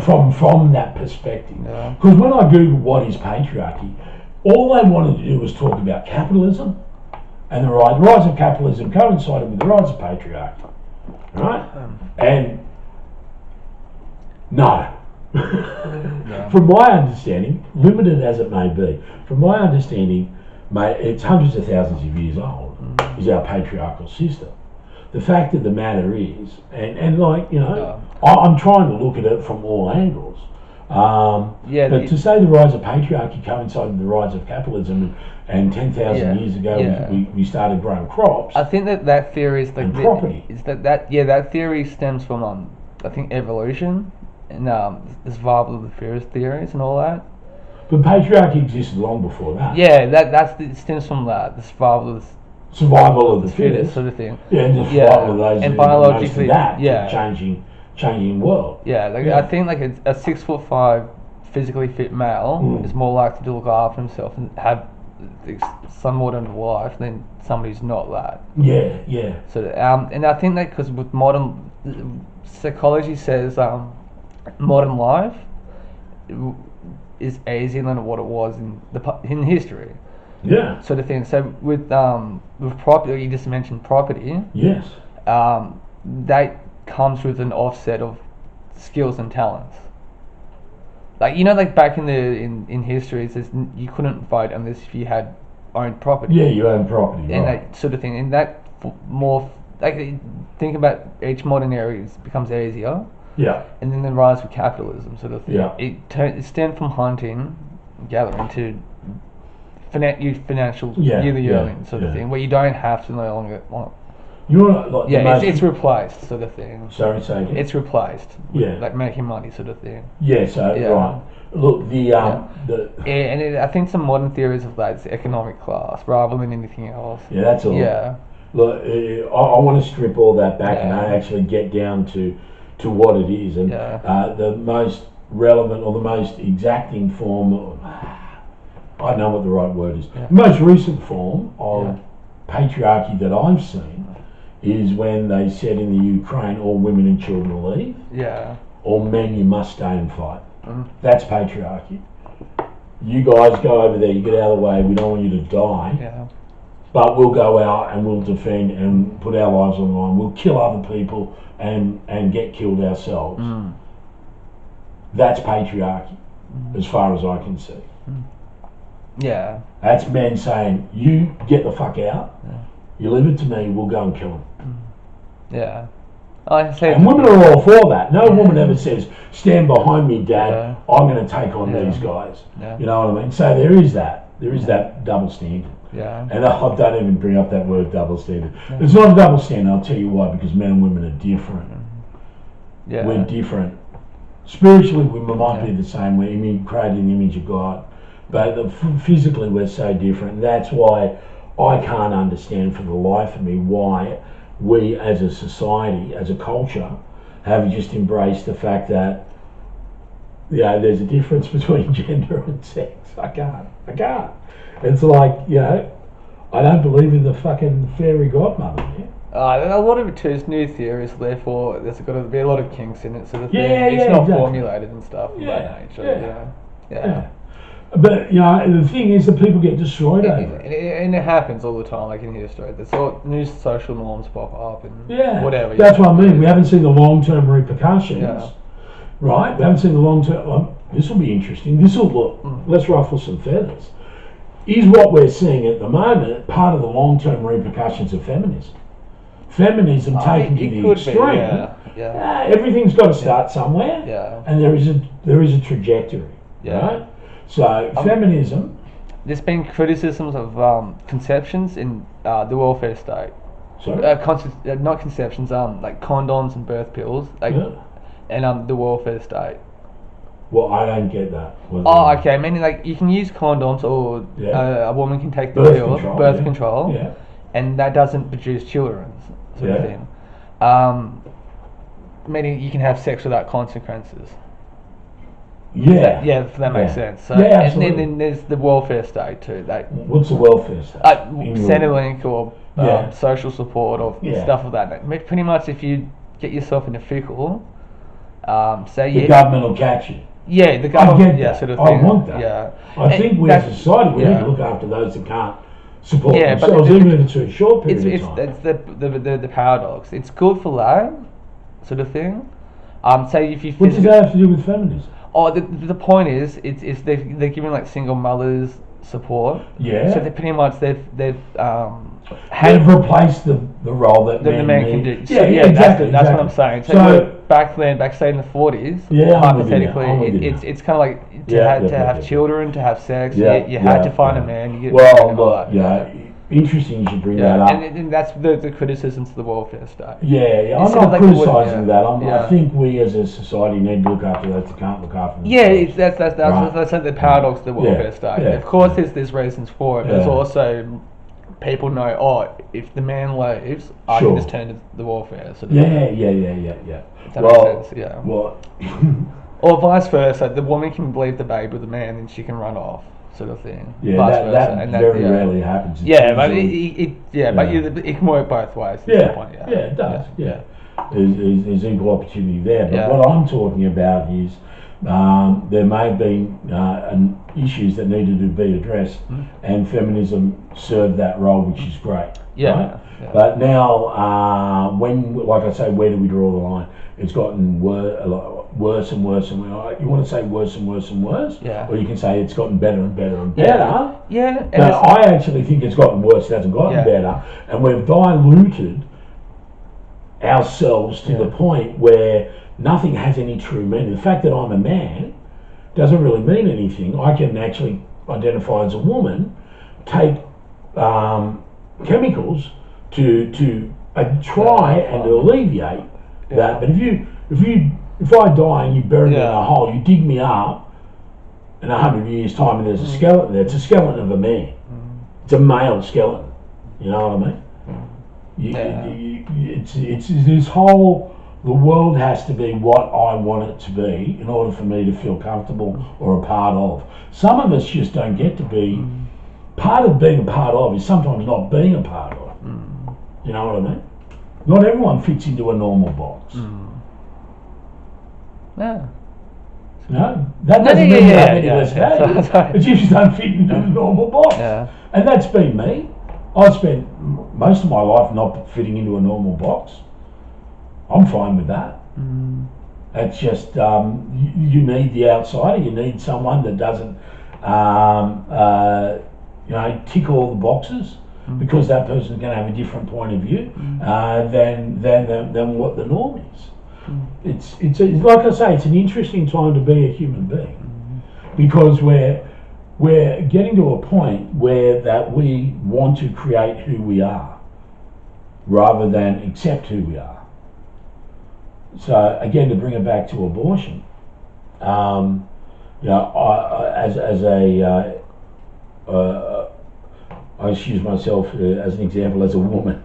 from that perspective. Yeah. Because when I Googled what is patriarchy, all they wanted to do was talk about capitalism and the rise of capitalism coincided with the rise of patriarchy. Right? And no. Yeah. From my understanding, limited as it may be, from my understanding, it's hundreds of thousands of years old, is our patriarchal system. The fact of the matter is, and I'm trying to look at it from all angles. But to say the rise of patriarchy coincided with the rise of capitalism and 10,000 years ago we started growing crops. I think that theory is like property. Is that theory stems from I think evolution and the survival of the fittest theories and all that. But patriarchy existed long before that. Yeah, it stems from that, the survival of the fittest sort of thing. Yeah, and the survival of those and biologically changing world. Yeah, I think like a 6'5" physically fit male is more likely to look after himself and have some modern life than somebody who's not that. Yeah. So and I think that because with modern psychology says modern life is easier than what it was in history. Yeah. Sort of thing. So with property, you just mentioned property. Yes. That comes with an offset of skills and talents. Like back in history, it says you couldn't vote unless if you had owned property. Yeah, you own property. And right. that sort of thing. And that more think about each modern area becomes easier. Yeah. And then the rise of capitalism, sort of thing. Yeah. It stemmed from hunting, gathering to financial yearly earnings sort of thing, where you don't have to no longer. It's replaced sort of thing. Sorry, say again. It's replaced. Like making money sort of thing. Yeah. So right. Look, I think some modern theories of that is economic class rather than anything else. Yeah, that's all. Yeah. Look, I want to strip all that back and I actually get down to what it is, and the most relevant or the most exacting form. I don't know what the right word is. The most recent form of patriarchy that I've seen is when they said in the Ukraine, all women and children leave. Yeah. All men, you must stay and fight. That's patriarchy. You guys go over there, you get out of the way, we don't want you to die. Yeah. But we'll go out and we'll defend and put our lives on the line. We'll kill other people and get killed ourselves. That's patriarchy, as far as I can see. Yeah. That's men saying, you get the fuck out, you leave it to me, we'll go and kill him. Yeah. And women are all for that. No woman ever says, stand behind me, Dad, I'm going to take on these guys. Yeah. You know what I mean? So there is that. There is that double standard. Yeah. And I don't even bring up that word double standard. It's not a double standard, I'll tell you why, because men and women are different. Yeah. We're different. Spiritually, we might be the same. We're created in the image of God. But physically, we're so different. That's why I can't understand for the life of me why we as a society, as a culture, have just embraced the fact that there's a difference between gender and sex. I can't. It's like, I don't believe in the fucking fairy godmother, man. A lot of it too is new theories, therefore there's got to be a lot of kinks in it, sort of thing. Yeah, it's not exactly. formulated and stuff of that nature. Yeah. But the thing is that people get destroyed over it. And it happens all the time, like in history. There's all new social norms pop up and whatever. That's what I mean. We haven't seen the long-term repercussions, right? We haven't seen the long-term. This will be interesting. This will look. Let's ruffle some feathers. Is what we're seeing at the moment part of the long-term repercussions of feminism? Feminism taken to the extreme. Everything's got to start somewhere, and there is a trajectory, right? So feminism. There's been criticisms of conceptions in the welfare state. Sorry? Not conceptions. Like condoms and birth pills, and the welfare state. Well, I don't get that. Okay. Meaning, like, you can use condoms, or a woman can take the pill, birth control, and that doesn't produce children, sort of thing. Meaning you can have sex without consequences. If that makes sense. So, absolutely. And then there's the welfare state too. What's the welfare state? Centrelink or social support or stuff of that. Pretty much, if you get yourself in a pickle, the government will catch you. Yeah, the government. Sort of thing. I want that. Yeah. I think we as a society we need to look after those that can't support themselves, even if it's a short period of time. It's the paradox. It's good for that sort of thing. Say if you. What does that have to do with feminism? Oh, the point is, it's they're giving like single mothers support. Yeah. So they pretty much they've replaced the role that the men can do. Exactly. That's what I'm saying. So back say in the 40s, hypothetically, it's kind of like to have children, to have sex. You had to find a man. You get interesting you should bring that up. And that's the criticisms of the welfare state. I'm not criticising that. I think we as a society need to look after those that can't look after themselves. That's the paradox of the welfare state. Of course, there's reasons for it, but there's also people know, if the man leaves, I can just turn to the welfare. Sort of That makes sense, Well, or vice versa, the woman can leave the baby with the man and she can run off, sort of thing. That very rarely happens. But it can work both ways. It does. There's equal opportunity there. But what I'm talking about is there may have been issues that needed to be addressed, and feminism served that role, which is great. Right? But now, like I say, where do we draw the line? It's gotten worse and worse, and you want to say worse and worse and worse, or you can say it's gotten better and better and better. Now, I actually think it's gotten worse. It hasn't gotten better, and we've diluted ourselves to the point where nothing has any true meaning. The fact that I'm a man doesn't really mean anything. I can actually identify as a woman, take chemicals to try and alleviate that. But if I die and you bury me in a hole, you dig me up in 100 years' time and there's a skeleton there, it's a skeleton of a man. It's a male skeleton. You know what I mean? It's this whole. The world has to be what I want it to be in order for me to feel comfortable or a part of. Some of us just don't get to be. Part of being a part of is sometimes not being a part of. You know what I mean? Not everyone fits into a normal box. No. No? That doesn't mean you have any less value. It's just don't fit into the normal box. And that's been me. I spent most of my life not fitting into a normal box. I'm fine with that. It's just you need the outsider. You need someone that doesn't, tick all the boxes, because that person's going to have a different point of view than what the norm is. It's like I say, it's an interesting time to be a human being, because we're getting to a point where that we want to create who we are rather than accept who we are. So again, to bring it back to abortion, I use myself as an example as a woman,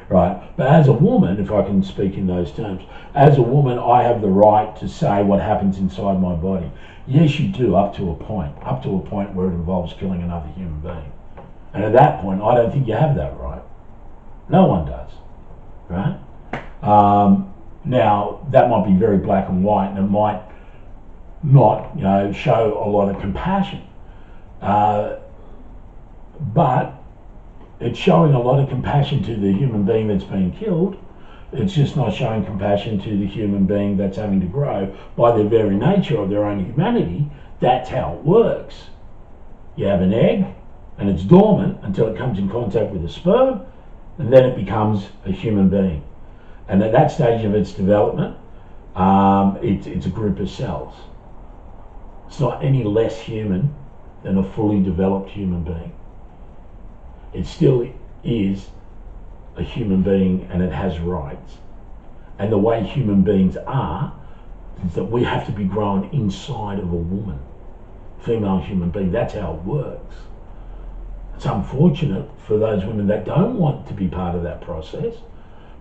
right? But as a woman, if I can speak in those terms, as a woman, I have the right to say what happens inside my body. Yes, you do, up to a point where it involves killing another human being. And at that point, I don't think you have that right. No one does, right? Now, that might be very black and white, and it might not, show a lot of compassion. But it's showing a lot of compassion to the human being that's being killed. It's just not showing compassion to the human being that's having to grow. By their very nature of their own humanity, that's how it works. You have an egg, and it's dormant until it comes in contact with a sperm, and then it becomes a human being. And at that stage of its development, it's a group of cells. It's not any less human than a fully developed human being. It still is a human being, and it has rights. And the way human beings are is that we have to be grown inside of a woman, female human being. That's how it works. It's unfortunate for those women that don't want to be part of that process,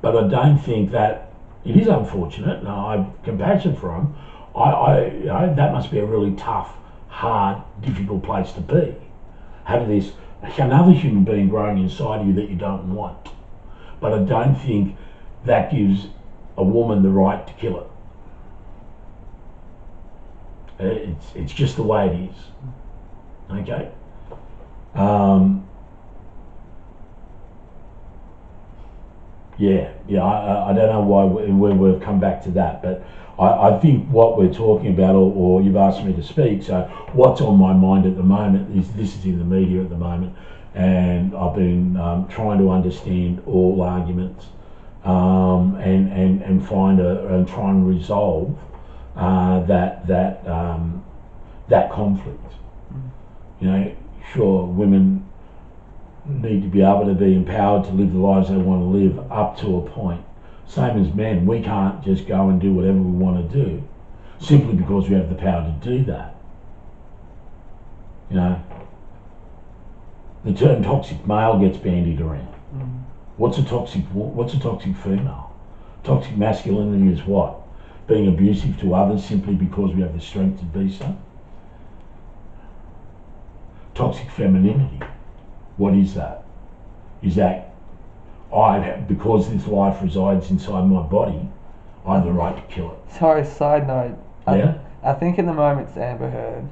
but I don't think that it is unfortunate, and I have compassion for them. That must be a really tough, hard, difficult place to be. Have this another human being growing inside you that you don't want. But I don't think that gives a woman the right to kill it. It's just the way it is. Okay. I don't know why we've come back to that, but I think what we're talking about, or you've asked me to speak, so what's on my mind at the moment is this is in the media at the moment, and I've been trying to understand all arguments and find and try and resolve that conflict. Sure, women need to be able to be empowered to live the lives they want to live up to a point. Same as men, we can't just go and do whatever we want to do simply because we have the power to do that. The term toxic male gets bandied around. What's a toxic female? Toxic masculinity is what? Being abusive to others simply because we have the strength to be so? Toxic femininity, what is that? Is that because this life resides inside my body, I have the right to kill it? Sorry, side note. Yeah? I think at the moment it's Amber Heard.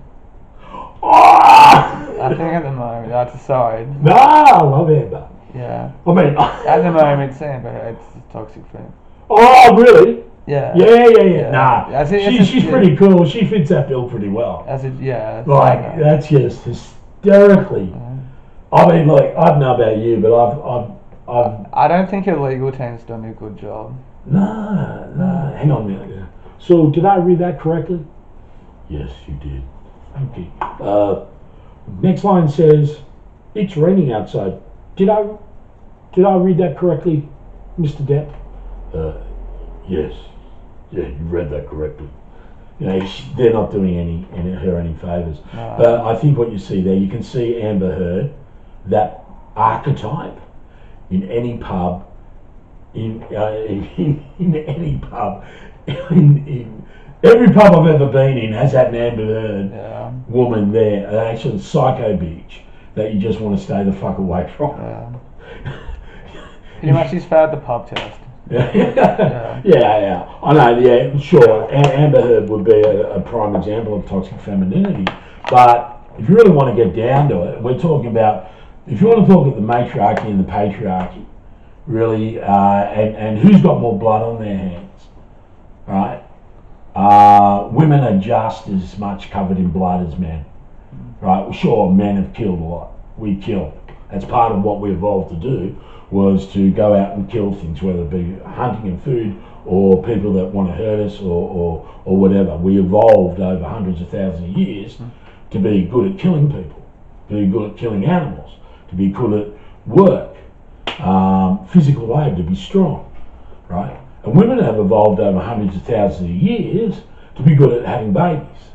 I think at the moment, that's aside. No, I love Amber. Yeah. I mean... at the moment it's Amber Heard, it's a toxic femme. Oh, really? Yeah. Yeah. Nah, she's yeah. pretty cool. She fits that bill pretty well. That's that's just hysterically... I mean, I don't know about you, but I don't think her legal team's done a good job. No. Hang on a minute. So, did I read that correctly? Yes, you did. Okay. Next line says, "It's raining outside." Did I read that correctly, Mr. Depp? Yes. Yeah, you read that correctly. They're not doing her any favours. No. But I think what you see there, you can see Amber Heard, that archetype, in any pub, in any pub, in every pub I've ever been in has had an Amber Heard woman there, an actual psycho bitch that you just want to stay the fuck away from. Yeah. Pretty much she's failed the pub test. Yeah. I know, sure. Amber Heard would be a prime example of toxic femininity. But if you really want to get down to it, we're talking about, if you want to talk about the matriarchy and the patriarchy, really, and who's got more blood on their hands, right? women are just as much covered in blood as men. Right? Sure, men have killed a lot. We kill. That's part of what we evolved to do, was to go out and kill things, whether it be hunting and food or people that want to hurt us or whatever. We evolved over hundreds of thousands of years to be good at killing people, to be good at killing animals, to be good at work, physical labour, to be strong, right? And women have evolved over hundreds of thousands of years to be good at having babies.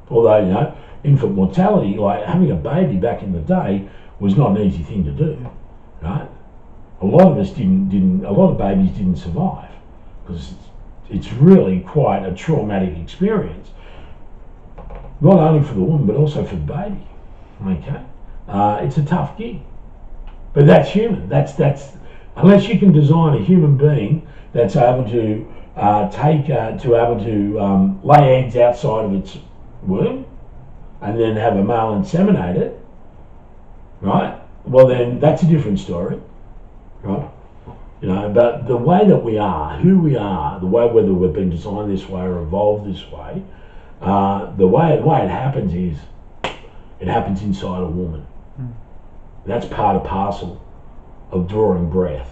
Although, you know, infant mortality, like having a baby back in the day, was not an easy thing to do, right? A lot of us a lot of babies didn't survive, because it's really quite a traumatic experience, not only for the woman but also for the baby. Okay, it's a tough gig, but that's human. That's unless you can design a human being that's able to lay eggs outside of its womb and then have a male inseminate it, right? Well, then that's a different story, right? You know, but the way that we are, who we are, the way whether we've been designed this way or evolved this way, the way it happens is it happens inside a woman. That's part and parcel of drawing breath.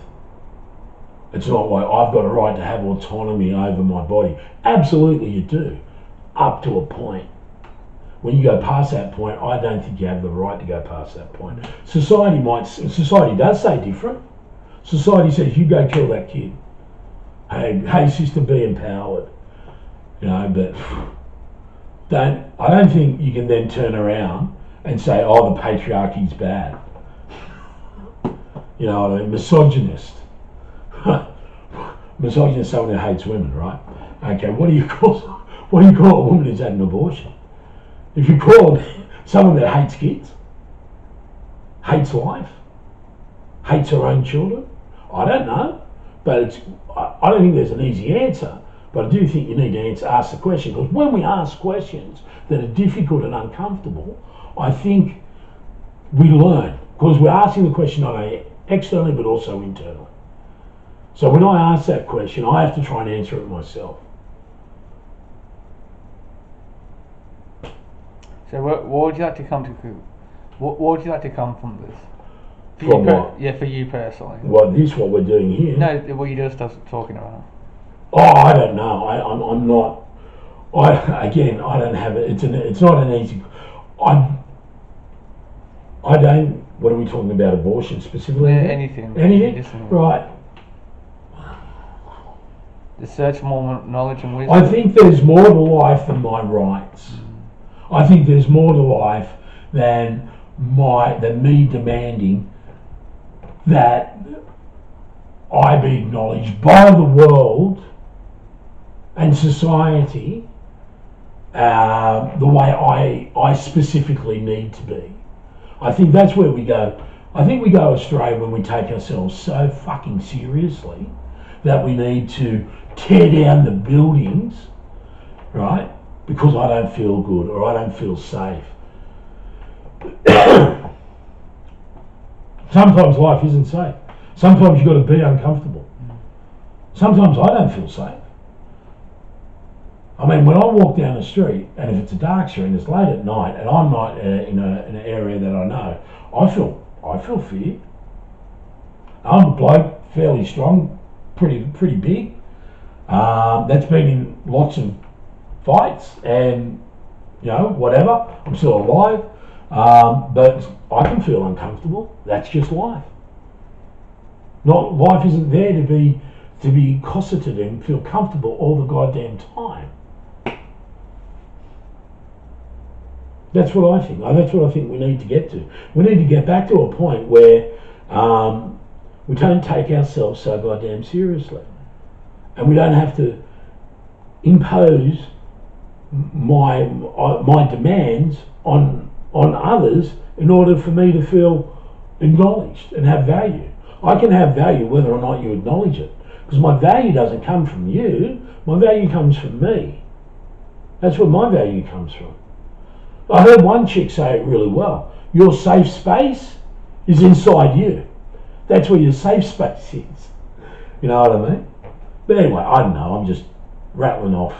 It's not like I've got a right to have autonomy over my body. Absolutely you do, up to a point. When you go past that point, I don't think you have the right to go past that point. Society does say different. Society says, you go kill that kid. Hey sister, be empowered. You know, but I don't think you can then turn around and say, oh, the patriarchy's bad. You know what I mean? Misogynist. Misogynist is someone who hates women, right? Okay, what do you call a woman who's had an abortion? If you call someone that hates kids, hates life, hates her own children, I don't know, but I don't think there's an easy answer. But I do think you need to ask the question, because when we ask questions that are difficult and uncomfortable, I think we learn, because we're asking the question not only externally but also internally. So when I ask that question, I have to try and answer it myself. So what would you like to come to? What would you like to come from this? From what? Yeah, for you personally. What we're doing here? No, what you just talking about. Oh, I don't know. I'm not. I don't have it. It's not an easy. I don't. What are we talking about? Abortion specifically? Yeah, anything. Anything? Right. The search for more knowledge and wisdom. I think there's more to life than my rights. I think there's more to life than me demanding that I be acknowledged by the world and society the way I specifically need to be. I think that's where we go. I think we go astray when we take ourselves so fucking seriously that we need to tear down the buildings, right? Because I don't feel good or I don't feel safe. Sometimes life isn't safe. Sometimes you've got to be uncomfortable. Sometimes I don't feel safe. I mean, when I walk down the street, and if it's a dark street and it's late at night, and I'm not in an area that I know, I feel fear. I'm a bloke, fairly strong, pretty big. That's been in lots of fights, and you know, whatever. I'm still alive, but I can feel uncomfortable. That's just life. Life isn't there to be cosseted and feel comfortable all the goddamn time. That's what I think. That's what I think we need to get to. We need to get back to a point where we don't take ourselves so goddamn seriously, and we don't have to impose my demands on others in order for me to feel acknowledged and have value. I can have value whether or not you acknowledge it, because my value doesn't come from you. My value comes from me. That's where my value comes from. I heard one chick say it really well. Your safe space is inside you. That's where your safe space is. You know what I mean? But anyway, I don't know. I'm just rattling off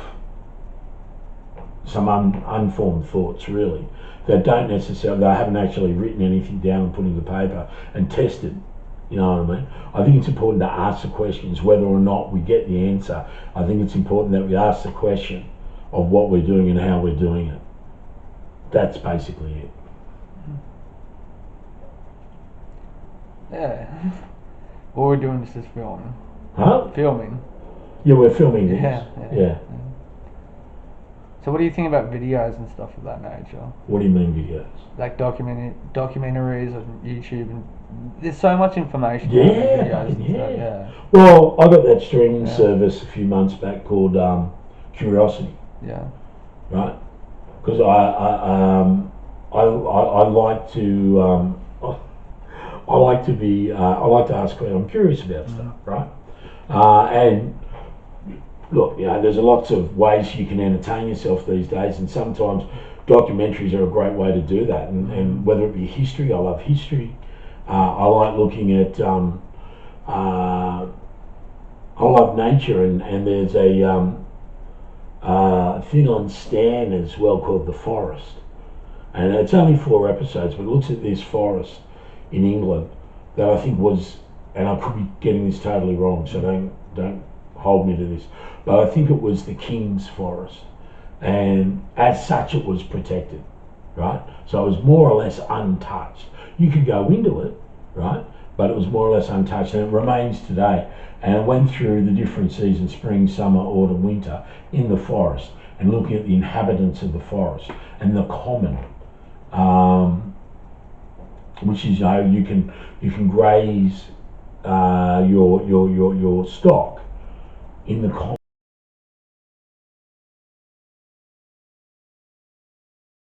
some unformed thoughts, really, that don't necessarily, they haven't actually written anything down and put into paper and tested. You know what I mean? I think it's important to ask the questions, whether or not we get the answer. I think it's important that we ask the question of what we're doing and how we're doing it. That's basically it. Yeah. All we're doing is just filming. Huh? Filming. Yeah, we're filming this. Yeah. So what do you think about videos and stuff of that nature? What do you mean videos? Like documentaries on YouTube, and there's so much information. Yeah, videos and stuff, yeah. Well, I got that streaming service a few months back called Curiosity. Yeah. Right? Because I like to I like to be I like to ask questions. I'm curious about stuff, right? And look, you know, there's lots of ways you can entertain yourself these days, and sometimes documentaries are a great way to do that. And whether it be history, I love history. I like looking at. I love nature, and there's a thing on Stan as well called The Forest, and it's only 4 episodes, but it looks at this forest in England that I think was, and I could be getting this totally wrong, so don't hold me to this, but I think it was the King's Forest, and as such it was protected, right? So it was more or less untouched. You could go into it, right? But it was more or less untouched, and it remains today. And I went through the different seasons, spring, summer, autumn, winter, in the forest, and looking at the inhabitants of the forest and the common, which is, you know, you can graze your stock in the common.